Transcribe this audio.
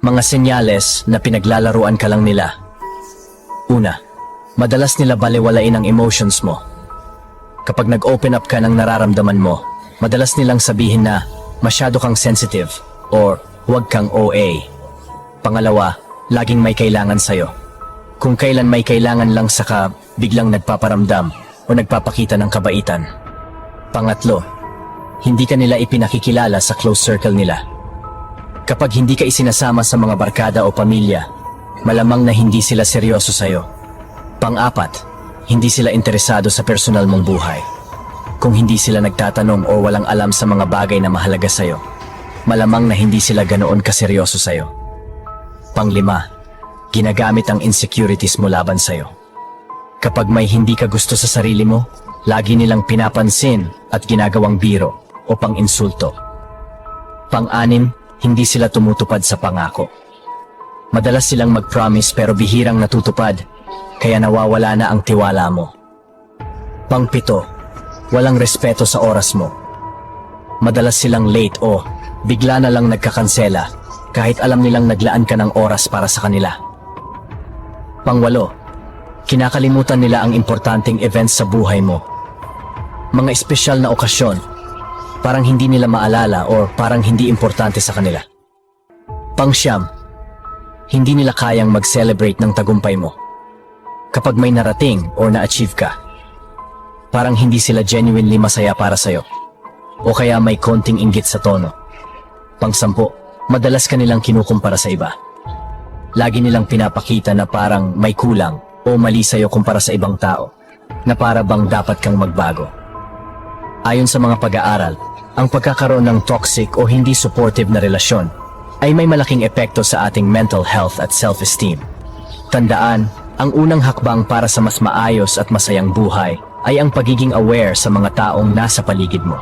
Mga senyales na pinaglalaruan ka lang nila. Una, madalas nila balewalain ang emotions mo. Kapag nag-open up ka ng nararamdaman mo, madalas nilang sabihin na masyado kang sensitive or huwag kang OA. Pangalawa, laging may kailangan sa'yo. Kung kailan may kailangan lang saka biglang nagpaparamdam o nagpapakita ng kabaitan. Pangatlo, hindi ka nila ipinakikilala sa close circle nila. Kapag hindi ka isinasama sa mga barkada o pamilya, malamang na hindi sila seryoso sa'yo. Pang-apat, hindi sila interesado sa personal mong buhay. Kung hindi sila nagtatanong o walang alam sa mga bagay na mahalaga sa'yo, malamang na hindi sila ganoon kaseryoso sa'yo. Pang-lima, ginagamit ang insecurities mo laban sa'yo. Kapag may hindi ka gusto sa sarili mo, lagi nilang pinapansin at ginagawang biro o pang-insulto. Pang-anim, hindi sila tumutupad sa pangako. Madalas silang mag-promise pero bihirang natutupad, kaya nawawala na ang tiwala mo. Pang-pito, walang respeto sa oras mo. Madalas silang late o bigla na lang nagkakansela kahit alam nilang naglaan ka ng oras para sa kanila. Pang-walo, kinakalimutan nila ang importanteng events sa buhay mo. Mga espesyal na okasyon, parang hindi nila maalala o parang hindi importante sa kanila. Pang-siyam, hindi nila kayang mag-celebrate ng tagumpay mo. Kapag may narating o na-achieve ka, parang hindi sila genuinely masaya para sa'yo. O kaya may konting inggit sa tono. Pang-sampu, madalas ka nilang kinukumpara sa iba. Lagi nilang pinapakita na parang may kulang o mali sa'yo kumpara sa ibang tao, na para bang dapat kang magbago. Ayon sa mga pag-aaral, ang pagkakaroon ng toxic o hindi supportive na relasyon ay may malaking epekto sa ating mental health at self-esteem. Tandaan, ang unang hakbang para sa mas maayos at masayang buhay ay ang pagiging aware sa mga taong nasa paligid mo.